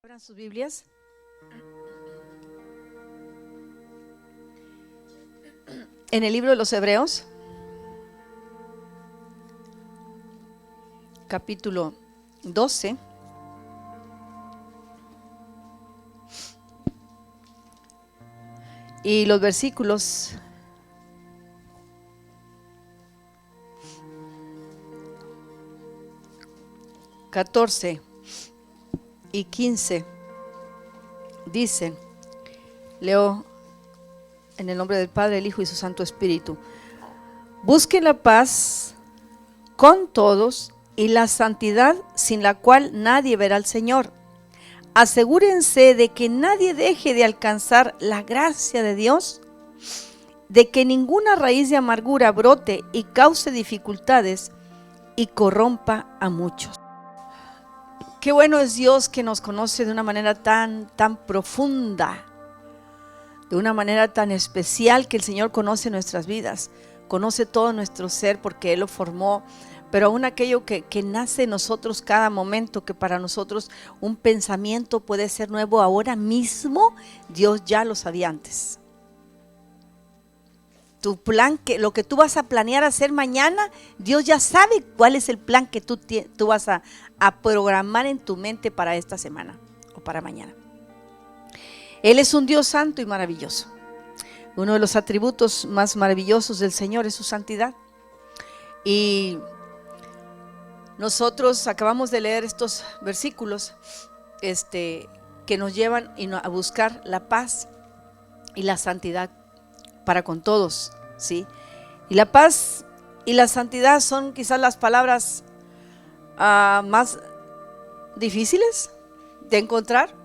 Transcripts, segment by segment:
Abran sus Biblias. En el libro de los Hebreos, capítulo 12. Y los versículos 14 y 15 dicen, leo en el nombre del Padre, el Hijo y su Santo Espíritu: busquen la paz con todos y la santidad, sin la cual nadie verá al Señor. Asegúrense de que nadie deje de alcanzar la gracia de Dios, de que ninguna raíz de amargura brote y cause dificultades y corrompa a muchos. Qué bueno es Dios, que nos conoce de una manera tan profunda, de una manera tan especial, que el Señor conoce nuestras vidas, conoce todo nuestro ser porque Él lo formó. Pero aún aquello que nace en nosotros cada momento, que para nosotros un pensamiento puede ser nuevo ahora mismo, Dios ya lo sabía antes. Tu plan, lo que tú vas a planear hacer mañana, Dios ya sabe cuál es el plan que tú vas a programar en tu mente para esta semana o para mañana. Él es un Dios santo y maravilloso. Uno de los atributos más maravillosos del Señor es su santidad. Y nosotros acabamos de leer estos versículos que nos llevan a buscar la paz y la santidad para con todos, ¿sí? Y la paz y la santidad son quizás las palabras más difíciles de encontrar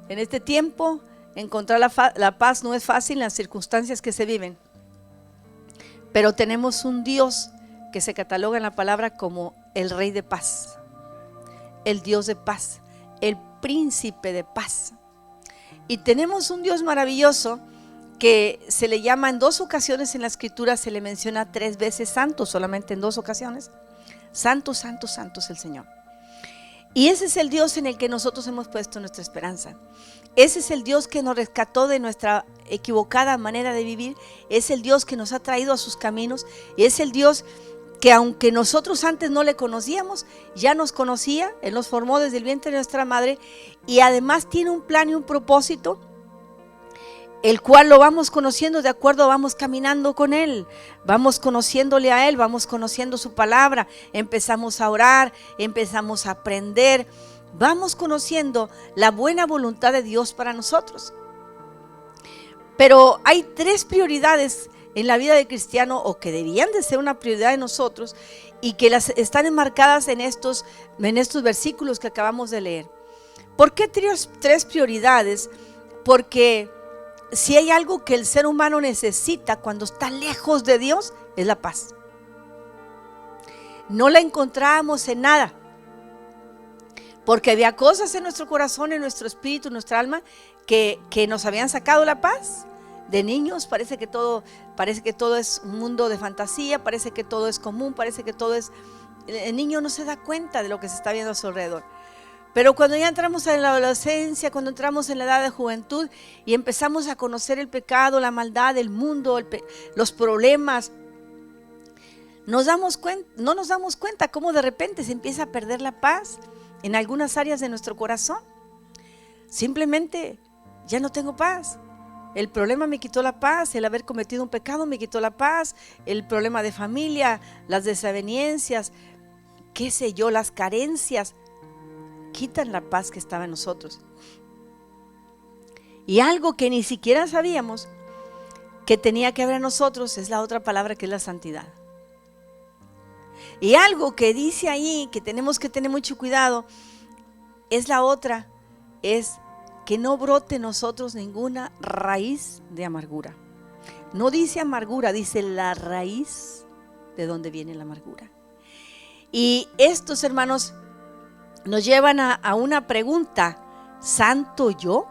en este tiempo. Encontrar la paz no es fácil en las circunstancias que se viven, pero tenemos un Dios que se cataloga en la palabra como el Rey de paz, el Dios de paz, el Príncipe de paz. Y tenemos un Dios maravilloso que se le llama en 2 ocasiones en la Escritura, se le menciona 3 veces santo, solamente en 2 ocasiones. Santo, santo, santo es el Señor. Y ese es el Dios en el que nosotros hemos puesto nuestra esperanza. Ese es el Dios que nos rescató de nuestra equivocada manera de vivir. Es el Dios que nos ha traído a sus caminos. Y es el Dios que, aunque nosotros antes no le conocíamos, ya nos conocía. Él nos formó desde el vientre de nuestra madre. Y además tiene un plan y un propósito, el cual lo vamos conociendo de acuerdo, vamos caminando con Él, vamos conociéndole a Él, vamos conociendo su palabra, empezamos a orar, empezamos a aprender, vamos conociendo la buena voluntad de Dios para nosotros. Pero hay 3 prioridades en la vida del cristiano, o que debían de ser una prioridad de nosotros, y que las están enmarcadas en estos versículos que acabamos de leer. ¿Por qué 3 prioridades? Porque si hay algo que el ser humano necesita cuando está lejos de Dios, es la paz. No la encontrábamos en nada, porque había cosas en nuestro corazón, en nuestro espíritu, en nuestra alma, que nos habían sacado la paz. De niños parece que todo es un mundo de fantasía, parece que todo es común, parece que todo es... El niño no se da cuenta de lo que se está viendo a su alrededor. Pero cuando ya entramos en la adolescencia, cuando entramos en la edad de juventud y empezamos a conocer el pecado, la maldad, el mundo, los problemas, no nos damos cuenta cómo de repente se empieza a perder la paz en algunas áreas de nuestro corazón. Simplemente ya no tengo paz. El problema me quitó la paz, el haber cometido un pecado me quitó la paz, el problema de familia, las desavenencias, qué sé yo, las carencias, quitan la paz que estaba en nosotros. Y algo que ni siquiera sabíamos que tenía que haber en nosotros es la otra palabra, que es la santidad. Y algo que dice ahí que tenemos que tener mucho cuidado es la otra, es que no brote en nosotros ninguna raíz de amargura. No dice amargura, dice la raíz de donde viene la amargura. Y estos, hermanos, nos llevan a una pregunta: ¿santo yo?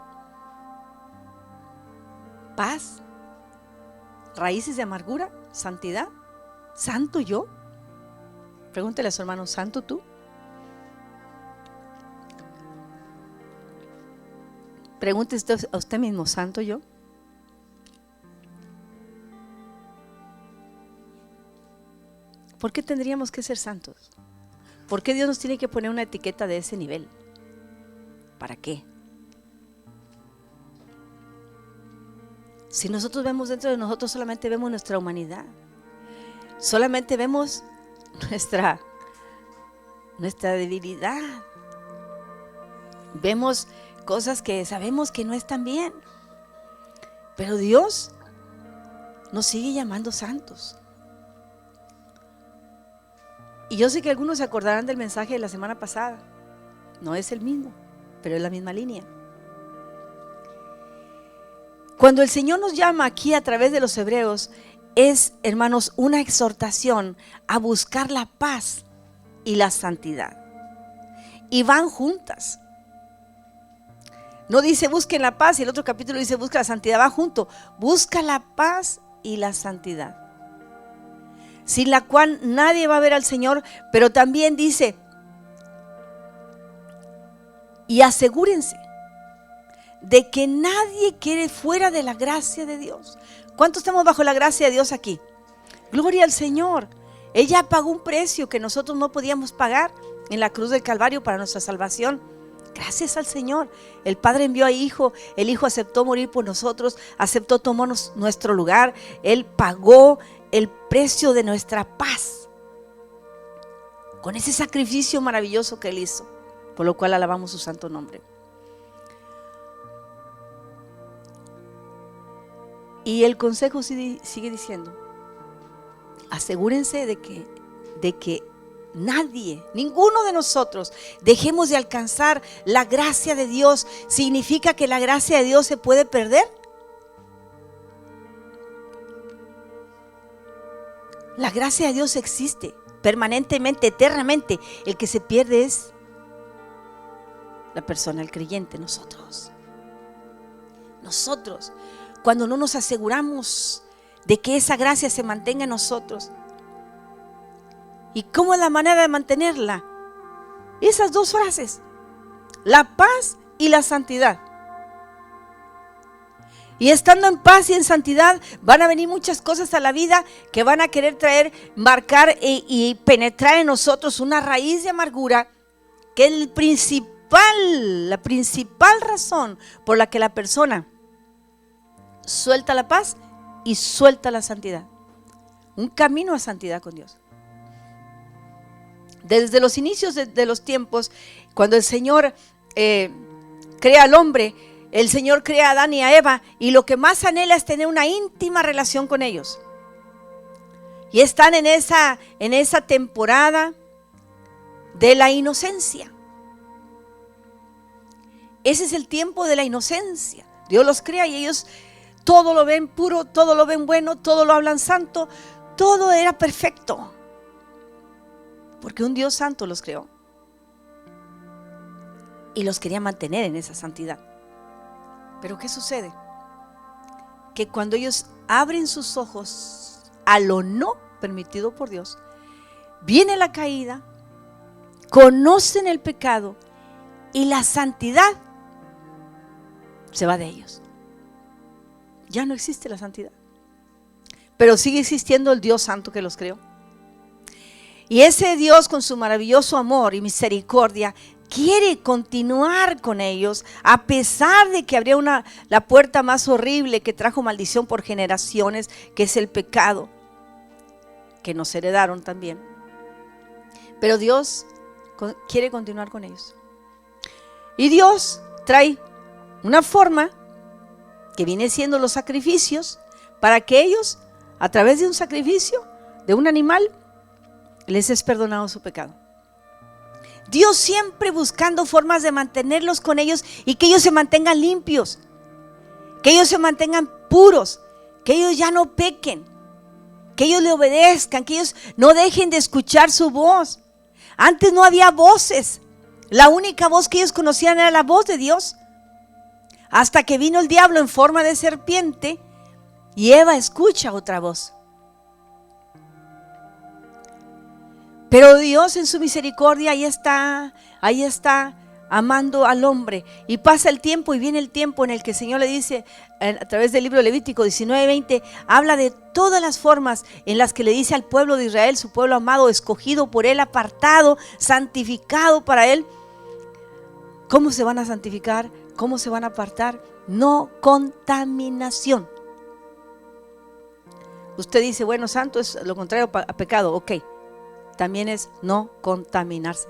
¿Paz? ¿Raíces de amargura? ¿Santidad? ¿Santo yo? Pregúntele a su hermano: ¿santo tú? Pregúntese a usted mismo, ¿santo yo? ¿Por qué tendríamos que ser santos? ¿Por qué Dios nos tiene que poner una etiqueta de ese nivel? ¿Para qué? Si nosotros vemos dentro de nosotros, solamente vemos nuestra humanidad, solamente vemos nuestra debilidad, vemos cosas que sabemos que no están bien, pero Dios nos sigue llamando santos. Y yo sé que algunos se acordarán del mensaje de la semana pasada. No es el mismo, pero es la misma línea. Cuando el Señor nos llama aquí a través de los hebreos, es, hermanos, una exhortación a buscar la paz y la santidad. Y van juntas. No dice busquen la paz y el otro capítulo dice busca la santidad, va junto. Busca la paz y la santidad, sin la cual nadie va a ver al Señor. Pero también dice, y asegúrense de que nadie quede fuera de la gracia de Dios. ¿Cuántos estamos bajo la gracia de Dios aquí? Gloria al Señor. Ella pagó un precio que nosotros no podíamos pagar en la cruz del Calvario para nuestra salvación. Gracias al Señor. El Padre envió a Hijo, el Hijo aceptó morir por nosotros, aceptó tomar nuestro lugar. Él pagó el precio de nuestra paz con ese sacrificio maravilloso que Él hizo, por lo cual alabamos su santo nombre. Y el consejo sigue diciendo, asegúrense de que nadie, ninguno de nosotros dejemos de alcanzar la gracia de Dios. ¿Significa que la gracia de Dios se puede perder? La gracia de Dios existe permanentemente, eternamente. El que se pierde es la persona, el creyente, nosotros. Cuando no nos aseguramos de que esa gracia se mantenga en nosotros. ¿Y cómo es la manera de mantenerla? Esas dos frases, la paz y la santidad. Y estando en paz y en santidad, van a venir muchas cosas a la vida que van a querer traer, marcar y penetrar en nosotros una raíz de amargura, que es la principal razón por la que la persona suelta la paz y suelta la santidad. Un camino a santidad con Dios. Desde los inicios de los tiempos, cuando el Señor crea al hombre, el Señor crea a Adán y a Eva, y lo que más anhela es tener una íntima relación con ellos. Y están en esa temporada de la inocencia. Ese es el tiempo de la inocencia. Dios los crea y ellos todo lo ven puro, todo lo ven bueno, todo lo hablan santo, todo era perfecto. Porque un Dios santo los creó y los quería mantener en esa santidad. Pero ¿qué sucede? Que cuando ellos abren sus ojos a lo no permitido por Dios, viene la caída, conocen el pecado y la santidad se va de ellos. Ya no existe la santidad, pero sigue existiendo el Dios santo que los creó. Y ese Dios, con su maravilloso amor y misericordia, quiere continuar con ellos, a pesar de que abrió la puerta más horrible que trajo maldición por generaciones, que es el pecado, que nos heredaron también. Pero Dios quiere continuar con ellos. Y Dios trae una forma que viene siendo los sacrificios, para que ellos, a través de un sacrificio, de un animal, les es perdonado su pecado. Dios siempre buscando formas de mantenerlos con ellos y que ellos se mantengan limpios, que ellos se mantengan puros, que ellos ya no pequen, que ellos le obedezcan, que ellos no dejen de escuchar su voz. Antes no había voces, la única voz que ellos conocían era la voz de Dios, hasta que vino el diablo en forma de serpiente y Eva escucha otra voz. Pero Dios en su misericordia ahí está amando al hombre. Y pasa el tiempo y viene el tiempo en el que el Señor le dice, a través del libro de Levítico 19:20, habla de todas las formas en las que le dice al pueblo de Israel, su pueblo amado, escogido por Él, apartado, santificado para Él. ¿Cómo se van a santificar? ¿Cómo se van a apartar? No contaminación. Usted dice, bueno, santo es lo contrario a pecado. Ok, también es no contaminarse.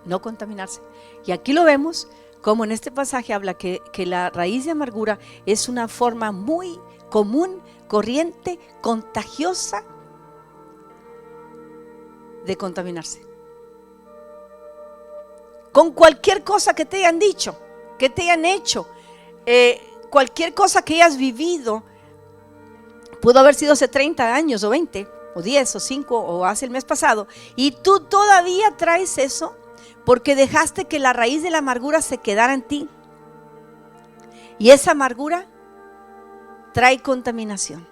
No contaminarse. Y aquí lo vemos, como en este pasaje habla que la raíz de amargura es una forma muy común, corriente, contagiosa de contaminarse. Con cualquier cosa que te hayan dicho, que te hayan hecho, cualquier cosa que hayas vivido, pudo haber sido hace 30 años o 20 o 10 o 5 o hace el mes pasado, y tú todavía traes eso porque dejaste que la raíz de la amargura se quedara en ti. Y esa amargura trae contaminación.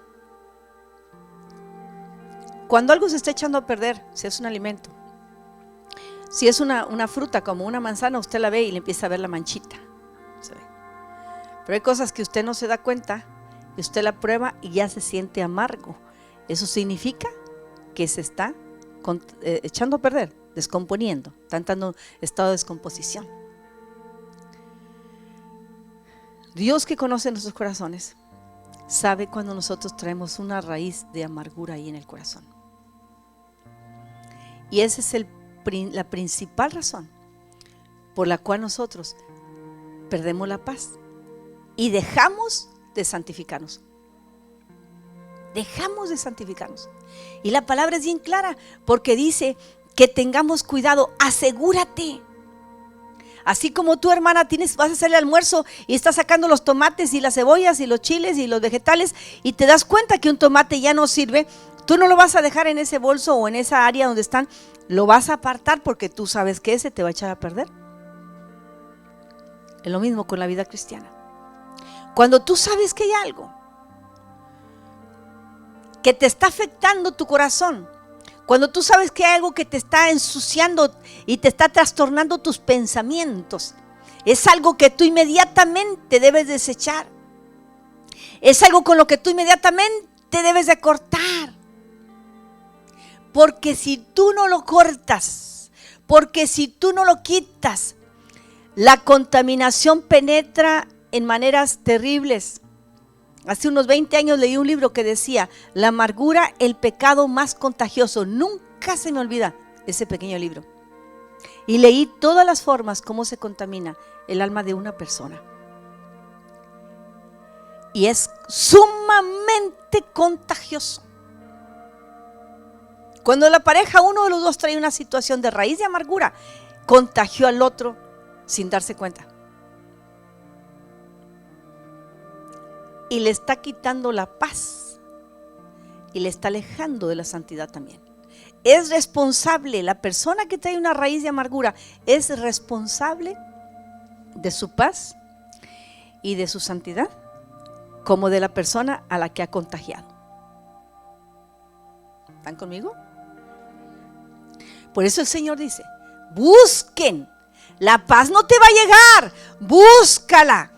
Cuando algo se está echando a perder, si es un alimento, si es una fruta como una manzana, usted la ve y le empieza a ver la manchita. ¿Sí? Pero hay cosas que usted no se da cuenta y usted la prueba y ya se siente amargo. Eso significa que se está echando a perder, descomponiendo, está entrando en estado de descomposición. Dios, que conoce nuestros corazones, sabe cuando nosotros traemos una raíz de amargura ahí en el corazón. Y esa es la principal razón por la cual nosotros perdemos la paz y dejamos de santificarnos. Dejamos de santificarnos. Y la palabra es bien clara, porque dice que tengamos cuidado. Asegúrate. Así como tu hermana vas a hacer el almuerzo y estás sacando los tomates y las cebollas y los chiles y los vegetales, y te das cuenta que un tomate ya no sirve, tú no lo vas a dejar en ese bolso o en esa área donde están, lo vas a apartar porque tú sabes que ese te va a echar a perder. Es lo mismo con la vida cristiana. Cuando tú sabes que hay algo que te está afectando tu corazón, cuando tú sabes que hay algo que te está ensuciando y te está trastornando tus pensamientos, es algo que tú inmediatamente debes desechar. Es algo con lo que tú inmediatamente debes de cortar. Porque si tú no lo cortas, porque si tú no lo quitas, la contaminación penetra en maneras terribles. Hace unos 20 años leí un libro que decía, la amargura, el pecado más contagioso. Nunca se me olvida ese pequeño libro. Y leí todas las formas cómo se contamina el alma de una persona. Y es sumamente contagioso. Cuando la pareja, uno de los dos trae una situación de raíz de amargura, contagió al otro sin darse cuenta. Y le está quitando la paz y le está alejando de la santidad también. Es responsable, la persona que trae una raíz de amargura es responsable de su paz y de su santidad, como de la persona a la que ha contagiado. ¿Están conmigo? Por eso el Señor dice, busquen, la paz no te va a llegar, búscala.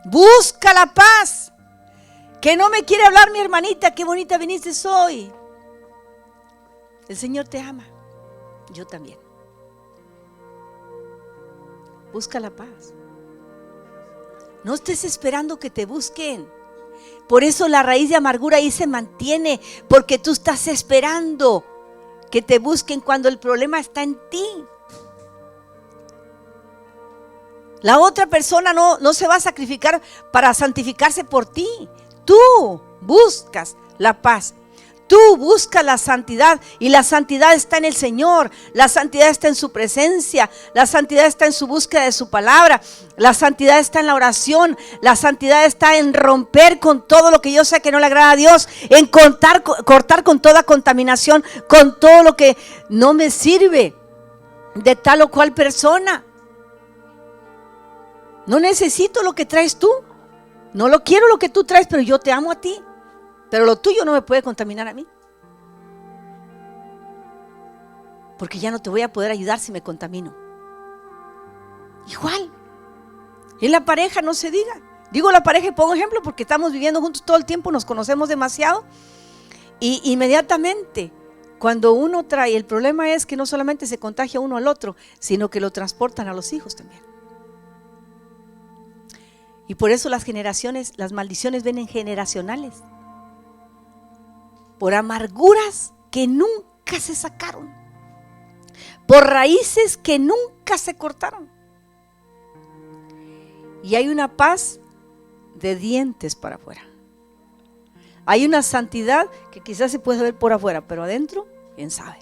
Busca la paz. Que no me quiere hablar mi hermanita, qué bonita viniste hoy. El Señor te ama, yo también. Busca la paz. No estés esperando que te busquen. Por eso la raíz de amargura ahí se mantiene, porque tú estás esperando que te busquen cuando el problema está en ti. La otra persona no se va a sacrificar para santificarse por ti. Tú buscas la paz. Tú buscas la santidad, y la santidad está en el Señor. La santidad está en su presencia. La santidad está en su búsqueda de su palabra. La santidad está en la oración. La santidad está en romper con todo lo que yo sé que no le agrada a Dios. En cortar con toda contaminación, con todo lo que no me sirve de tal o cual persona. No necesito lo que traes tú. No lo quiero lo que tú traes, pero yo te amo a ti. Pero lo tuyo no me puede contaminar a mí. porque ya no te voy a poder ayudar si me contamino. Igual, en la pareja no se diga. Digo la pareja y pongo ejemplo porque estamos viviendo juntos todo el tiempo, nos conocemos demasiado y inmediatamente cuando uno trae, el problema es que no solamente se contagia uno al otro, sino que lo transportan a los hijos también. Y por eso las maldiciones vienen generacionales, por amarguras que nunca se sacaron, por raíces que nunca se cortaron. Y hay una paz de dientes para afuera. Hay una santidad que quizás se puede ver por afuera, pero adentro, quién sabe.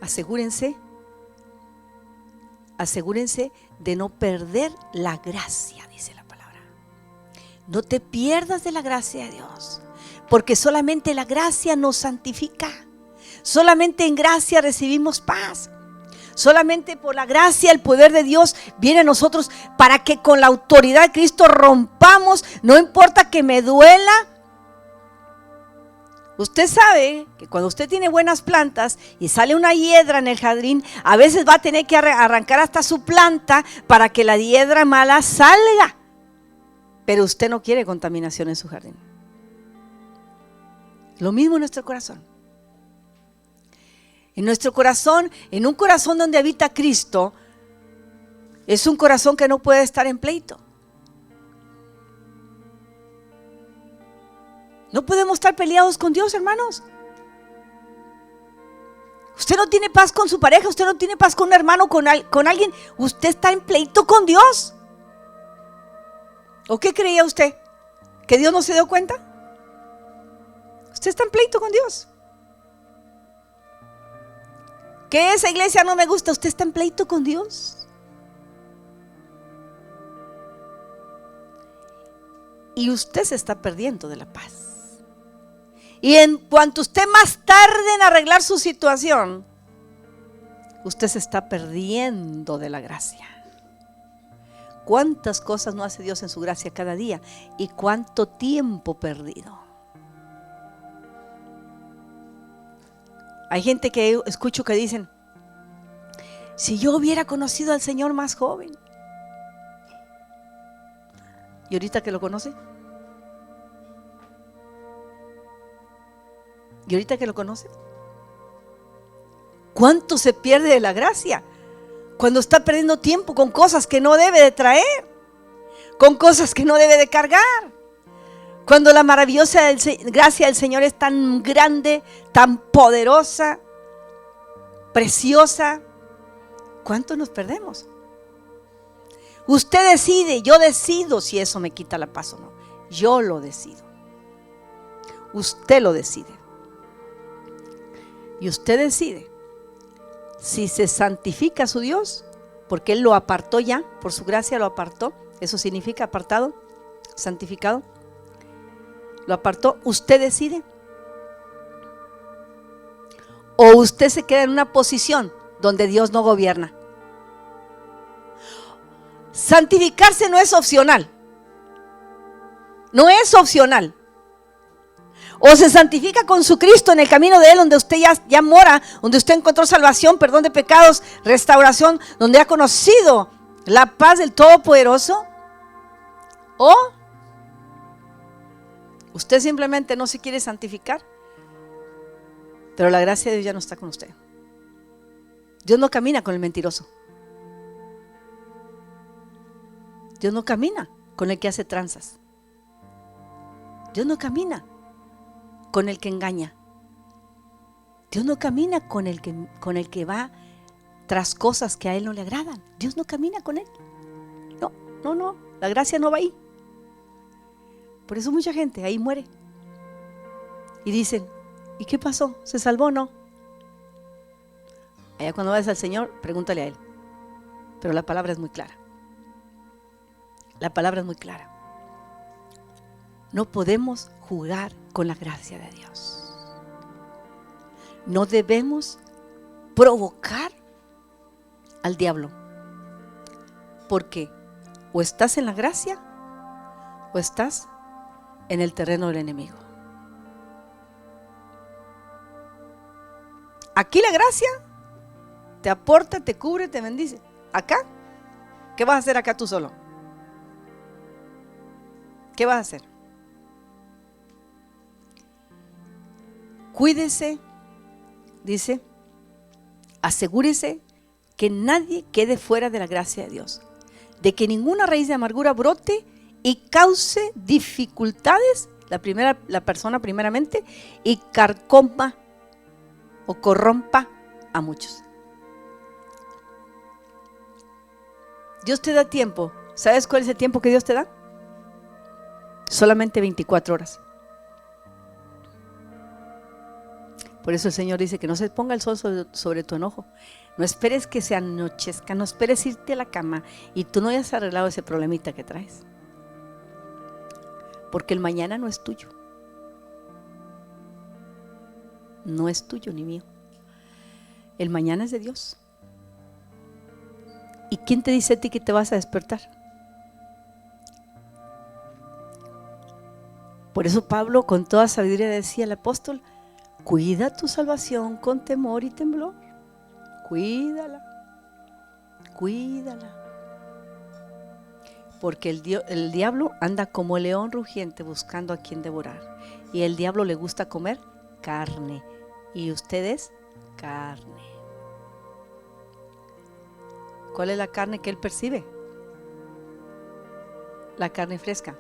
Asegúrense de no perder la gracia, dice la palabra. No te pierdas de la gracia de Dios, porque solamente la gracia nos santifica. Solamente en gracia recibimos paz. Solamente por la gracia, el poder de Dios viene a nosotros para que con la autoridad de Cristo rompamos, no importa que me duela. Usted sabe que cuando usted tiene buenas plantas y sale una hiedra en el jardín, a veces va a tener que arrancar hasta su planta para que la hiedra mala salga. Pero usted no quiere contaminación en su jardín. Lo mismo en nuestro corazón. En nuestro corazón, en un corazón donde habita Cristo, es un corazón que no puede estar en pleito. No podemos estar peleados con Dios, hermanos. Usted no tiene paz con su pareja, usted no tiene paz con un hermano, con alguien. Usted está en pleito con Dios. ¿O qué creía usted? ¿Que Dios no se dio cuenta? Usted está en pleito con Dios. ¿Que esa iglesia no me gusta? Usted está en pleito con Dios. Y usted se está perdiendo de la paz. Y en cuanto usted más tarde en arreglar su situación, usted se está perdiendo de la gracia. ¿Cuántas cosas no hace Dios en su gracia cada día? ¿Y cuánto tiempo perdido? Hay gente que escucho que dicen, si yo hubiera conocido al Señor más joven. ¿Y ahorita que lo conoce? ¿Y ahorita que lo conoce? ¿Cuánto se pierde de la gracia? Cuando está perdiendo tiempo con cosas que no debe de traer, con cosas que no debe de cargar. Cuando la maravillosa gracia del Señor es tan grande, tan poderosa, preciosa, ¿cuánto nos perdemos? Usted decide, yo decido si eso me quita la paz o no. Yo lo decido. Usted lo decide. Y usted decide si se santifica a su Dios, porque Él lo apartó ya, por su gracia lo apartó. Eso significa apartado, santificado. Lo apartó, usted decide. O usted se queda en una posición donde Dios no gobierna. Santificarse no es opcional. No es opcional. O se santifica con su Cristo en el camino de Él, donde usted ya mora, donde usted encontró salvación, perdón de pecados, restauración, donde ha conocido la paz del Todopoderoso. O usted simplemente no se quiere santificar, pero la gracia de Dios ya no está con usted. Dios no camina con el mentiroso. Dios no camina con el que hace tranzas. Dios no camina con el que engaña. Dios no camina con el que va tras cosas que a Él no le agradan. Dios no camina con Él. No, la gracia no va ahí. Por eso mucha gente ahí muere. Y dicen, ¿y qué pasó? ¿Se salvó o no? Allá cuando vayas al Señor, pregúntale a Él. Pero la palabra es muy clara. La palabra es muy clara. No podemos jugar con la gracia de Dios. No debemos provocar al diablo. Porque o estás en la gracia o estás en el terreno del enemigo. Aquí la gracia te aporta, te cubre, te bendice. Acá, ¿qué vas a hacer acá tú solo? ¿Qué vas a hacer? Cuídese, dice, asegúrese que nadie quede fuera de la gracia de Dios, de que ninguna raíz de amargura brote y cause dificultades, la persona primeramente, y carcoma o corrompa a muchos. Dios te da tiempo. ¿Sabes cuál es el tiempo que Dios te da? Solamente 24 horas. Por eso el Señor dice que no se ponga el sol sobre tu enojo. No esperes que se anochezca, no esperes irte a la cama y tú no hayas arreglado ese problemita que traes. Porque el mañana no es tuyo. No es tuyo ni mío. El mañana es de Dios. ¿Y quién te dice a ti que te vas a despertar? Por eso Pablo con toda sabiduría decía al apóstol: cuida tu salvación con temor y temblor. Cuídala, cuídala. Porque el diablo anda como león rugiente buscando a quien devorar. Y el diablo le gusta comer carne. Y ustedes, carne. ¿Cuál es la carne que él percibe? La carne fresca,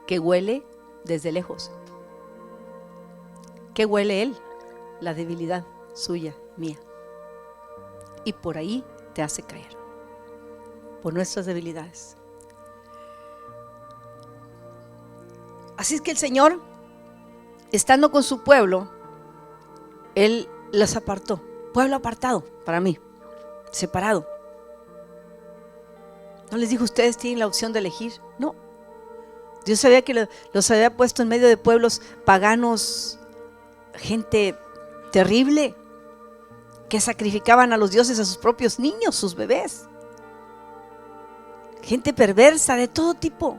que huele desde lejos. ¿Qué huele él? La debilidad suya, mía. Y por ahí te hace caer, por nuestras debilidades. Así es que el Señor, estando con su pueblo, Él los apartó. Pueblo apartado para mí, separado. No les dijo: ustedes tienen la opción de elegir. No. Dios sabía que los había puesto en medio de pueblos paganos, gente terrible, que sacrificaban a los dioses a sus propios niños, sus bebés. Gente perversa de todo tipo.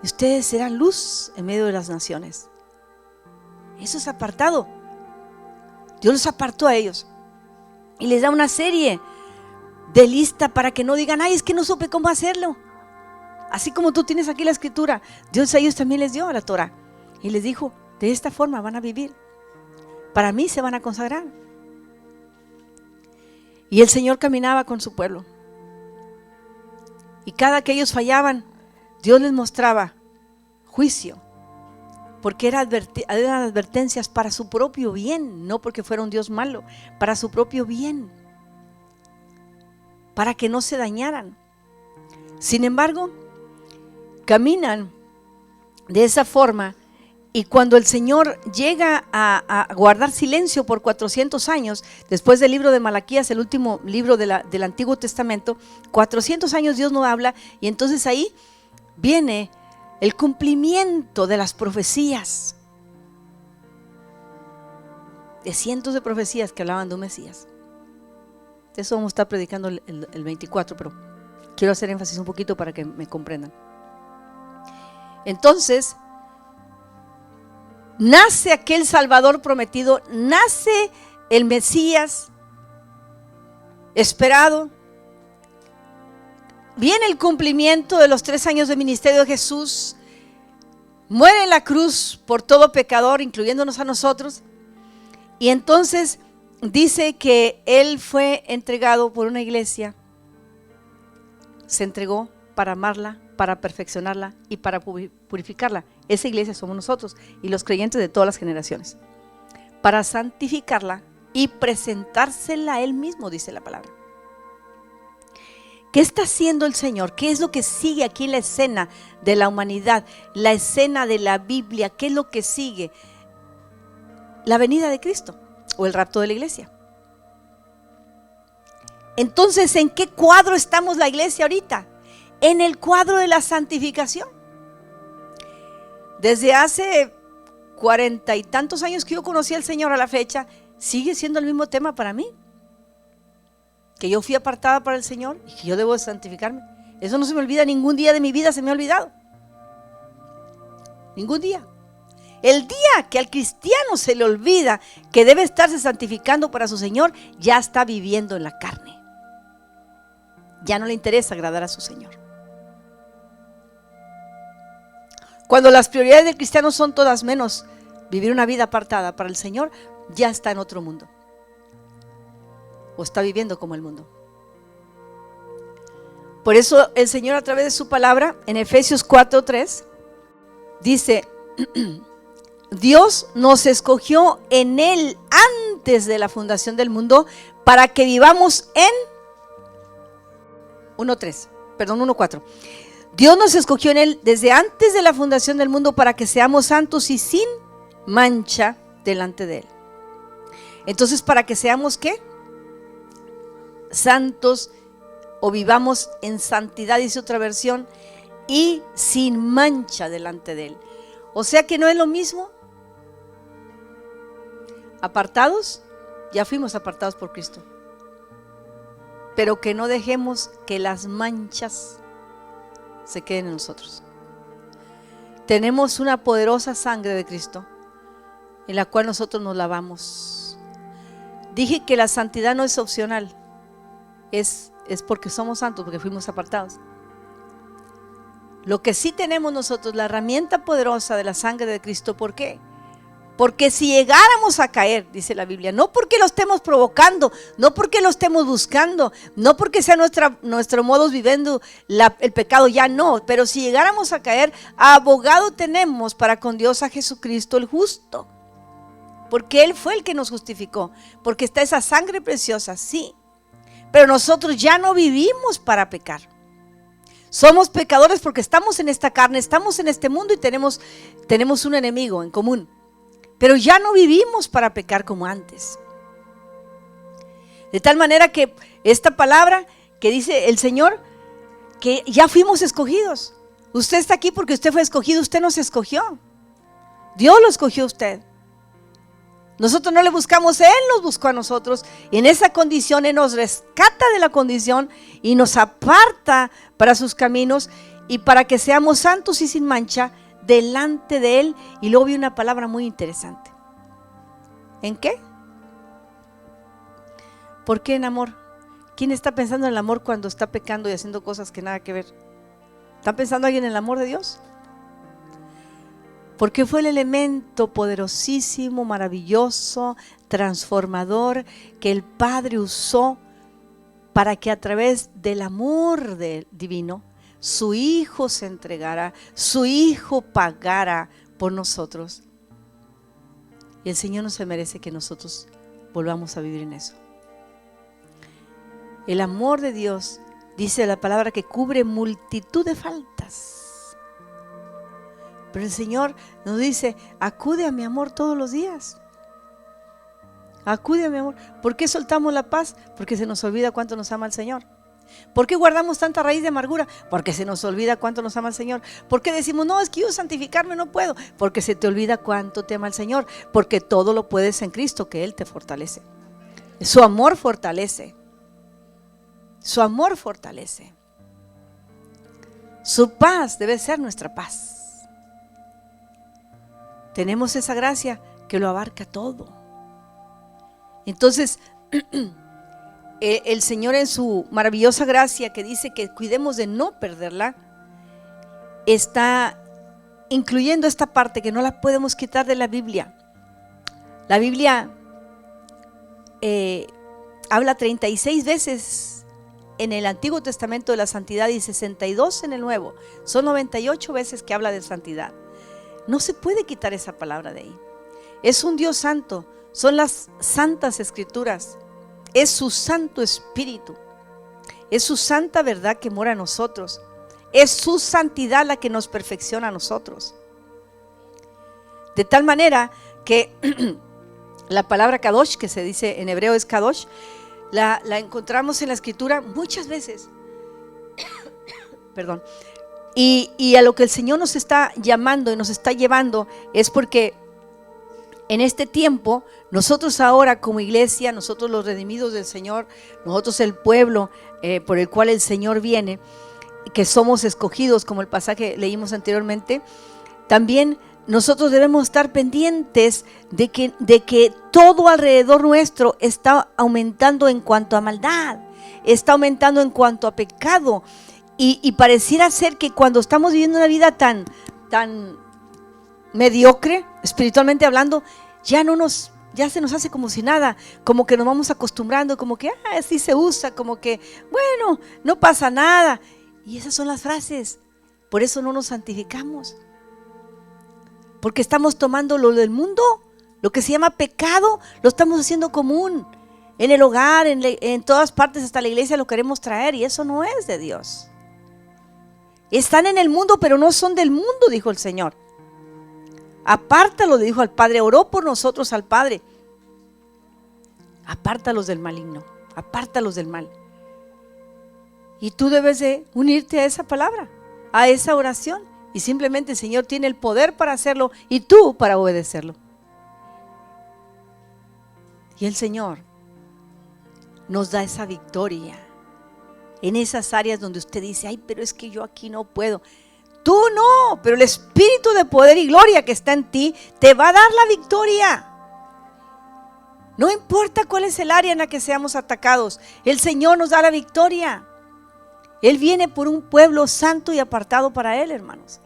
Y ustedes serán luz en medio de las naciones. Eso es apartado. Dios los apartó a ellos. Y les da una serie de lista para que no digan: ay, es que no supe cómo hacerlo. Así como tú tienes aquí la escritura, Dios a ellos también les dio la Torah. Y les dijo: de esta forma van a vivir. Para mí se van a consagrar. Y el Señor caminaba con su pueblo. Y cada que ellos fallaban, Dios les mostraba juicio. Porque eran advertencias para su propio bien, no porque fuera un Dios malo, para su propio bien, para que no se dañaran. Sin embargo, caminan de esa forma, y cuando el Señor llega a guardar silencio por 400 años, después del libro de Malaquías, el último libro del Antiguo Testamento, 400 años Dios no habla, y entonces ahí viene el cumplimiento de las profecías, de cientos de profecías que hablaban de un Mesías. De eso vamos a estar predicando el 24, pero quiero hacer énfasis un poquito para que me comprendan. Entonces, nace aquel Salvador prometido, nace el Mesías esperado. Viene el cumplimiento de los 3 años de ministerio de Jesús. Muere en la cruz por todo pecador, incluyéndonos a nosotros. Y entonces dice que Él fue entregado por una iglesia. Se entregó para amarla, para perfeccionarla y para purificarla. Esa iglesia somos nosotros y los creyentes de todas las generaciones. Para santificarla y presentársela a Él mismo, dice la palabra. ¿Qué está haciendo el Señor? ¿Qué es lo que sigue aquí en la escena de la humanidad? La escena de la Biblia. ¿Qué es lo que sigue? La venida de Cristo o el rapto de la iglesia. Entonces, ¿en qué cuadro estamos la iglesia ahorita? En el cuadro de la santificación. Desde hace 40 y tantos años que yo conocí al Señor a la fecha, sigue siendo el mismo tema para mí. Que yo fui apartada para el Señor y que yo debo de santificarme. Eso no se me olvida, ningún día de mi vida se me ha olvidado. Ningún día. El día que al cristiano se le olvida que debe estarse santificando para su Señor, ya está viviendo en la carne. Ya no le interesa agradar a su Señor. Cuando las prioridades del cristiano son todas menos vivir una vida apartada para el Señor, ya está en otro mundo. O está viviendo como el mundo. Por eso el Señor, a través de su palabra, en Efesios 4:3, dice: Dios nos escogió en Él antes de la fundación del mundo para que vivamos en 1:4. Dios nos escogió en Él desde antes de la fundación del mundo para que seamos santos y sin mancha delante de Él. Entonces, ¿para que seamos qué? Santos, o vivamos en santidad, dice otra versión, y sin mancha delante de Él. O sea que no es lo mismo. Apartados, ya fuimos apartados por Cristo. Pero que no dejemos que las manchas se queden en nosotros. Tenemos una poderosa sangre de Cristo en la cual nosotros nos lavamos. Dije que la santidad no es opcional, es porque somos santos, porque fuimos apartados. Lo que sí tenemos nosotros, la herramienta poderosa de la sangre de Cristo. ¿Por qué? Porque si llegáramos a caer, dice la Biblia, no porque lo estemos provocando, no porque lo estemos buscando, no porque sea nuestro modo viviendo el pecado, ya no, pero si llegáramos a caer, abogado tenemos para con Dios a Jesucristo el justo, porque Él fue el que nos justificó, porque está esa sangre preciosa, sí, pero nosotros ya no vivimos para pecar. Somos pecadores porque estamos en esta carne, estamos en este mundo y tenemos un enemigo en común. Pero ya no vivimos para pecar como antes. De tal manera que esta palabra que dice el Señor, que ya fuimos escogidos. Usted está aquí porque usted fue escogido, usted nos escogió. Dios lo escogió a usted. Nosotros no le buscamos, Él nos buscó a nosotros. Y en esa condición Él nos rescata de la condición y nos aparta para sus caminos y para que seamos santos y sin mancha delante de Él. Y luego vi una palabra muy interesante. ¿En qué? ¿Por qué en amor? ¿Quién está pensando en el amor cuando está pecando y haciendo cosas que nada que ver? ¿Está pensando alguien en el amor de Dios? Porque fue el elemento poderosísimo, maravilloso, transformador que el Padre usó para que a través del amor divino su Hijo se entregara, su Hijo pagara por nosotros. Y el Señor no se merece que nosotros volvamos a vivir en eso. El amor de Dios, dice la palabra, que cubre multitud de faltas. Pero el Señor nos dice: acude a mi amor todos los días. Acude a mi amor. ¿Por qué soltamos la paz? Porque se nos olvida cuánto nos ama el Señor. ¿Por qué guardamos tanta raíz de amargura? Porque se nos olvida cuánto nos ama el Señor. ¿Por qué decimos, no, es que yo santificarme no puedo? Porque se te olvida cuánto te ama el Señor. Porque todo lo puedes en Cristo, que Él te fortalece. Su amor fortalece. Su amor fortalece. Su paz debe ser nuestra paz. Tenemos esa gracia que lo abarca todo. Entonces, el Señor, en su maravillosa gracia que dice que cuidemos de no perderla, está incluyendo esta parte que no la podemos quitar de la Biblia. La Biblia habla 36 veces en el Antiguo Testamento de la santidad y 62 en el Nuevo. Son 98 veces que habla de santidad. No se puede quitar esa palabra de ahí. Es un Dios santo, son las santas escrituras, es su Santo Espíritu, es su santa verdad que mora en nosotros, es su santidad la que nos perfecciona a nosotros. De tal manera que la palabra Kadosh, que se dice en hebreo es Kadosh, la encontramos en la escritura muchas veces. Perdón. Y a lo que el Señor nos está llamando y nos está llevando es porque en este tiempo, nosotros ahora como iglesia, nosotros los redimidos del Señor, nosotros el pueblo por el cual el Señor viene, que somos escogidos, como el pasaje leímos anteriormente, también nosotros debemos estar pendientes de que todo alrededor nuestro está aumentando en cuanto a maldad, está aumentando en cuanto a pecado, y pareciera ser que cuando estamos viviendo una vida tan mediocre, espiritualmente hablando, ya se nos hace como si nada, como que nos vamos acostumbrando, como que así se usa, como que bueno, no pasa nada. Y esas son las frases. Por eso no nos santificamos, porque estamos tomando lo del mundo, lo que se llama pecado, lo estamos haciendo común en el hogar, en todas partes, hasta la iglesia lo queremos traer, y eso no es de Dios. Están en el mundo, pero no son del mundo, dijo el Señor. Apártalos, dijo al Padre, oró por nosotros al Padre. Apártalos del maligno, apártalos del mal. Y tú debes de unirte a esa palabra, a esa oración, y simplemente el Señor tiene el poder para hacerlo y tú para obedecerlo. Y el Señor nos da esa victoria en esas áreas donde usted dice, ay, pero es que yo aquí no puedo. Tú no, pero el Espíritu de poder y gloria que está en ti te va a dar la victoria. No importa cuál es el área en la que seamos atacados, el Señor nos da la victoria. Él viene por un pueblo santo y apartado para Él, hermanos.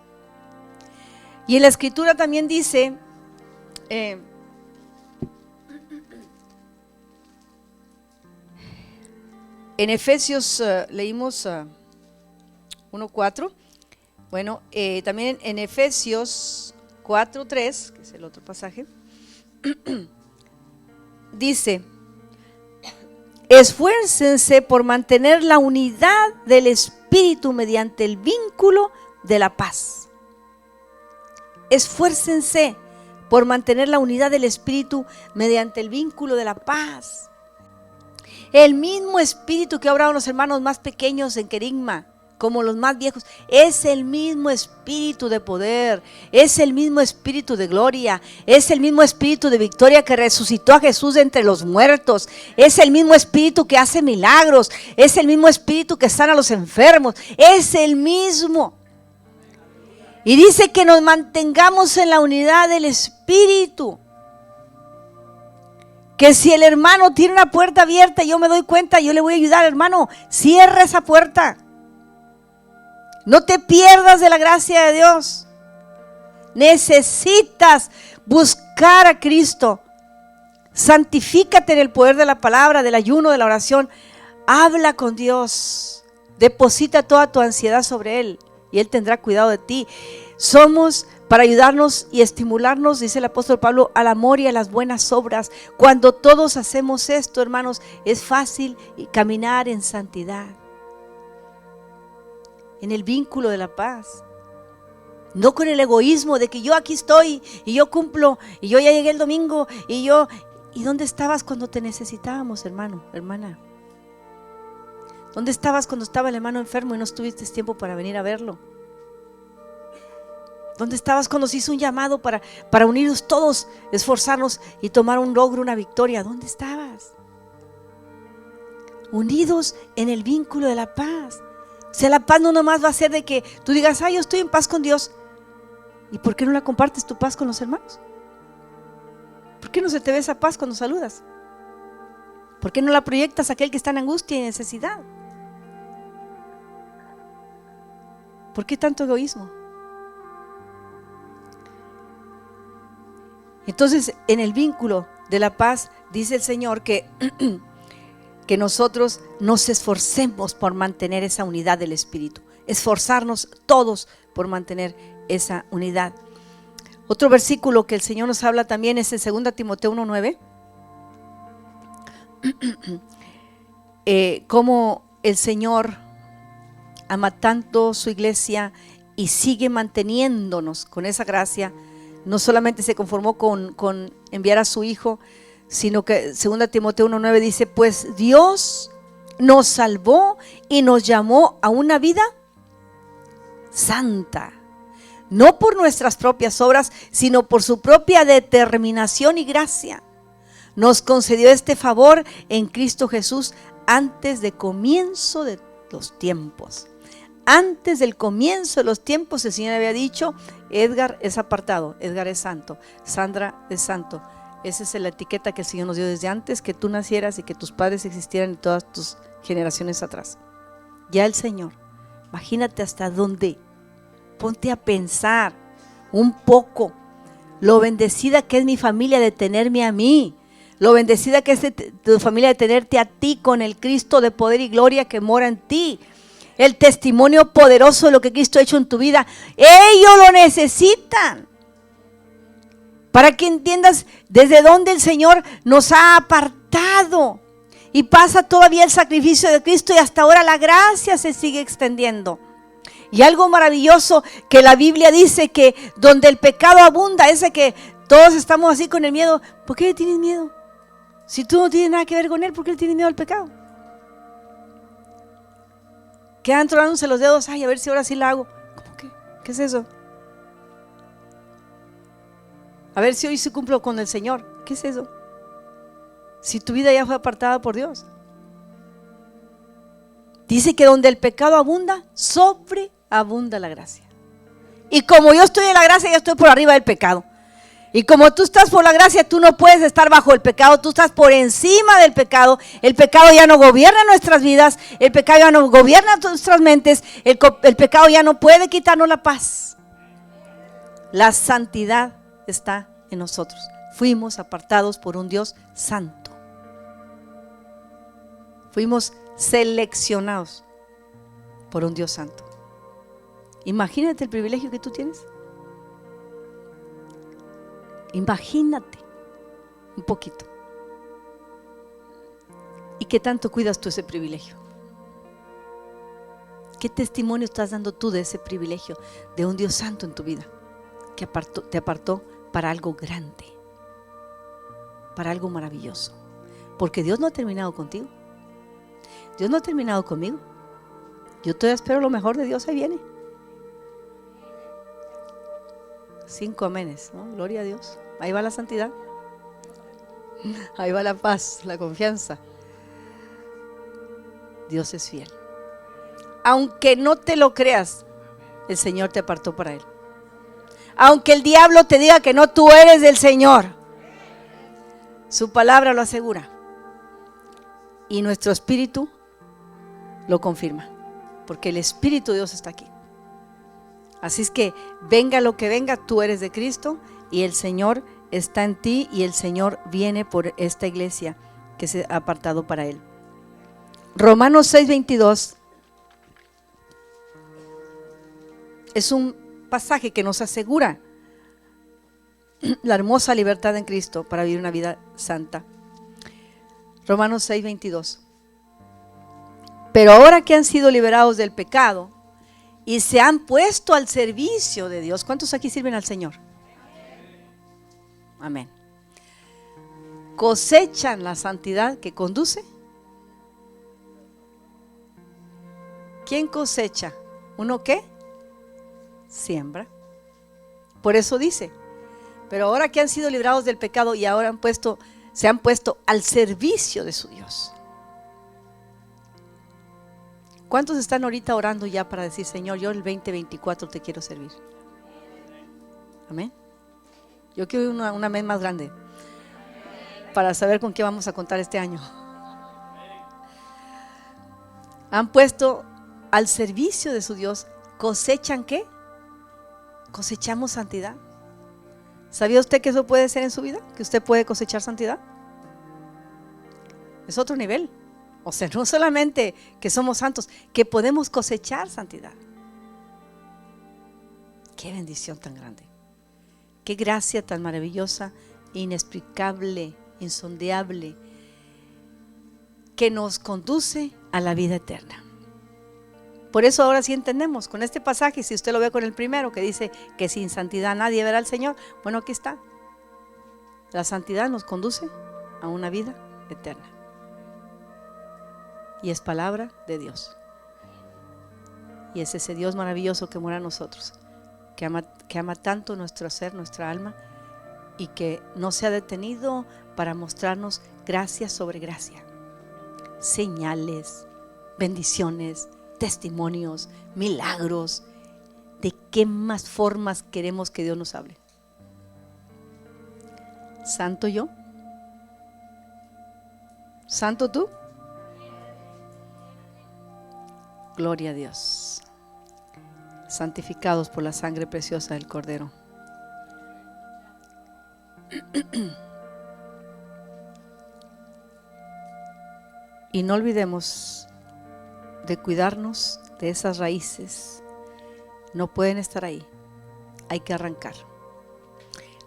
Y en la Escritura también dice, en Efesios leímos 1:4. Bueno, también en Efesios 4:3, que es el otro pasaje, dice: esfuércense por mantener la unidad del Espíritu mediante el vínculo de la paz. Esfuércense por mantener la unidad del Espíritu mediante el vínculo de la paz. El mismo Espíritu que ha obrado en los hermanos más pequeños en Querigma, como los más viejos, es el mismo Espíritu de poder, es el mismo Espíritu de gloria, es el mismo Espíritu de victoria que resucitó a Jesús de entre los muertos, es el mismo Espíritu que hace milagros, es el mismo Espíritu que sana a los enfermos, es el mismo. Y dice que nos mantengamos en la unidad del Espíritu. Que si el hermano tiene una puerta abierta y yo me doy cuenta, yo le voy a ayudar, hermano, cierra esa puerta. No te pierdas de la gracia de Dios. Necesitas buscar a Cristo. Santifícate en el poder de la palabra, del ayuno, de la oración. Habla con Dios. Deposita toda tu ansiedad sobre Él y Él tendrá cuidado de ti. Somos para ayudarnos y estimularnos, dice el apóstol Pablo, al amor y a las buenas obras. Cuando todos hacemos esto, hermanos, es fácil caminar en santidad, en el vínculo de la paz. No con el egoísmo de que yo aquí estoy y yo cumplo y yo ya llegué el domingo y yo... ¿Y dónde estabas cuando te necesitábamos, hermano, hermana? ¿Dónde estabas cuando estaba el hermano enfermo y no tuviste tiempo para venir a verlo? ¿Dónde estabas cuando se hizo un llamado para unirnos todos, esforzarnos y tomar un logro, una victoria? ¿Dónde estabas? Unidos en el vínculo de la paz. O sea, la paz no nomás va a ser de que tú digas, yo estoy en paz con Dios. ¿Y por qué no la compartes tu paz con los hermanos? ¿Por qué no se te ve esa paz cuando saludas? ¿Por qué no la proyectas a aquel que está en angustia y necesidad? ¿Por qué tanto egoísmo? Entonces, en el vínculo de la paz, dice el Señor que nosotros nos esforcemos por mantener esa unidad del Espíritu. Esforzarnos todos por mantener esa unidad. Otro versículo que el Señor nos habla también es el 2 Timoteo 1:9. Cómo el Señor ama tanto su iglesia y sigue manteniéndonos con esa gracia. No solamente se conformó con enviar a su Hijo, sino que 2 Timoteo 1:9 dice, pues Dios nos salvó y nos llamó a una vida santa, no por nuestras propias obras, sino por su propia determinación y gracia. Nos concedió este favor en Cristo Jesús antes de comienzo de los tiempos. antes del comienzo de los tiempos, el Señor había dicho: Edgar es apartado, Edgar es santo, Sandra es santo. Esa es la etiqueta que el Señor nos dio desde antes que tú nacieras y que tus padres existieran y todas tus generaciones atrás. Ya el Señor, imagínate hasta dónde. Ponte a pensar un poco lo bendecida que es mi familia de tenerme a mí, lo bendecida que es tu familia de tenerte a ti con el Cristo de poder y gloria que mora en ti, el testimonio poderoso de lo que Cristo ha hecho en tu vida. Ellos lo necesitan para que entiendas desde dónde el Señor nos ha apartado, y pasa todavía el sacrificio de Cristo y hasta ahora la gracia se sigue extendiendo. Y algo maravilloso que la Biblia dice, que donde el pecado abunda, ese que todos estamos así con el miedo. ¿Por qué le tienes miedo? Si tú no tienes nada que ver con él, ¿por qué le tienes miedo al pecado? Quedan tronándose los dedos. Ay, a ver si ahora sí la hago. ¿Cómo que? ¿Qué es eso? A ver si hoy sí cumplo con el Señor. ¿Qué es eso? Si tu vida ya fue apartada por Dios. Dice que donde el pecado abunda, sobreabunda la gracia. Y como yo estoy en la gracia, yo estoy por arriba del pecado. Y como tú estás por la gracia, tú no puedes estar bajo el pecado, tú estás por encima del pecado. El pecado ya no gobierna nuestras vidas, el pecado ya no gobierna nuestras mentes, el pecado ya no puede quitarnos la paz. La santidad está en nosotros. Fuimos apartados por un Dios santo. Fuimos seleccionados por un Dios santo. Imagínate el privilegio que tú tienes. Imagínate un poquito. ¿Y qué tanto cuidas tú ese privilegio? ¿Qué testimonio estás dando tú de ese privilegio de un Dios santo en tu vida, que te apartó para algo grande, para algo maravilloso? Porque Dios no ha terminado contigo. Dios no ha terminado conmigo. Yo todavía espero lo mejor de Dios. Ahí viene. 5 amenes, ¿no? Gloria a Dios. Ahí va la santidad. Ahí va la paz, la confianza. Dios es fiel. Aunque no te lo creas, el Señor te apartó para Él. Aunque el diablo te diga que no, tú eres del Señor. Su palabra lo asegura. Y nuestro espíritu lo confirma, porque el Espíritu de Dios está aquí. Así es que venga lo que venga, tú eres de Cristo y el Señor está en ti, y el Señor viene por esta iglesia que se ha apartado para Él. Romanos 6:22 es un pasaje que nos asegura la hermosa libertad en Cristo para vivir una vida santa. Romanos 6:22. Pero ahora que han sido liberados del pecado y se han puesto al servicio de Dios. ¿Cuántos aquí sirven al Señor? Amén. Cosechan la santidad que conduce. ¿Quién cosecha? ¿Uno qué? Siembra. Por eso dice, pero ahora que han sido librados del pecado y ahora se han puesto al servicio de su Dios. ¿Cuántos están ahorita orando ya para decir: Señor, yo el 2024 te quiero servir? Amén. Yo quiero un amén más grande para saber con qué vamos a contar este año. Han puesto al servicio de su Dios. ¿Cosechan qué? Cosechamos santidad. ¿Sabía usted que eso puede ser en su vida? ¿Que usted puede cosechar santidad? Es otro nivel. O sea, no solamente que somos santos, que podemos cosechar santidad. Qué bendición tan grande. Qué gracia tan maravillosa, inexplicable, insondeable, que nos conduce a la vida eterna. Por eso ahora sí entendemos con este pasaje, si usted lo ve con el primero que dice que sin santidad nadie verá al Señor. Bueno, aquí está. La santidad nos conduce a una vida eterna. Y es palabra de Dios. Y es ese Dios maravilloso que mora en nosotros, que ama tanto nuestro ser, nuestra alma, y que no se ha detenido para mostrarnos gracia sobre gracia, señales, bendiciones, testimonios, milagros. ¿De qué más formas queremos que Dios nos hable? ¿Santo yo? ¿Santo tú? Gloria a Dios. Santificados por la sangre preciosa del Cordero. Y no olvidemos de cuidarnos de esas raíces. No pueden estar ahí. Hay que arrancar.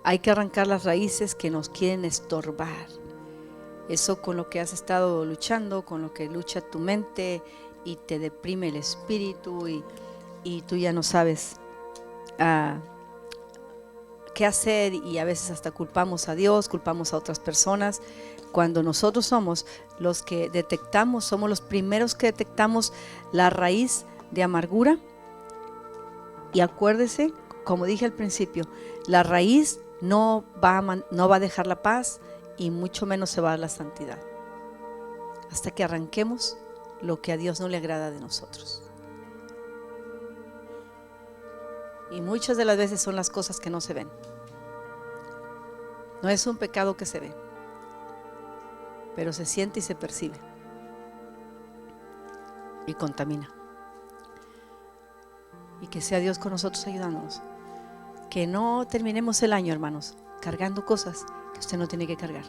Hay que arrancar las raíces que nos quieren estorbar. Eso con lo que has estado luchando, con lo que lucha tu mente y te deprime el espíritu y tú ya no sabes qué hacer, y a veces hasta culpamos a Dios, culpamos a otras personas, cuando nosotros somos los que detectamos, somos los primeros que detectamos la raíz de amargura. Y acuérdese, como dije al principio, la raíz no va a dejar la paz y mucho menos se va a dar la santidad hasta que arranquemos lo que a Dios no le agrada de nosotros. Y muchas de las veces son las cosas que no se ven. No es un pecado que se ve, pero se siente y se percibe y contamina. Y que sea Dios con nosotros ayudándonos. Que no terminemos el año, hermanos, cargando cosas que usted no tiene que cargar.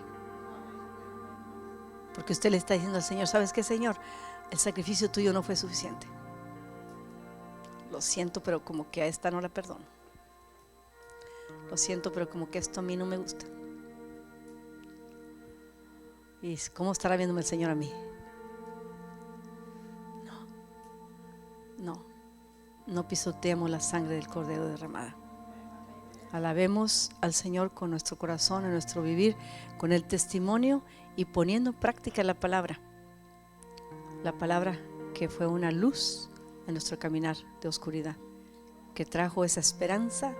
Porque usted le está diciendo al Señor: ¿sabes qué, Señor? El sacrificio tuyo no fue suficiente. Lo siento, pero como que a esta no la perdono. Lo siento, pero como que esto a mí no me gusta. ¿Y cómo estará viéndome el Señor a mí? No pisoteemos la sangre del Cordero derramada. Alabemos al Señor con nuestro corazón, en nuestro vivir, con el testimonio y poniendo en práctica la palabra que fue una luz en nuestro caminar de oscuridad, que trajo esa esperanza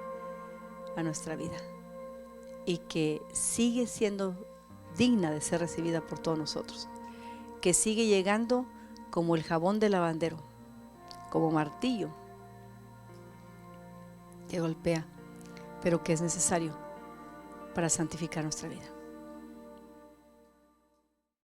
a nuestra vida y que sigue siendo digna de ser recibida por todos nosotros, que sigue llegando como el jabón de lavandero, como martillo que golpea, pero que es necesario para santificar nuestra vida.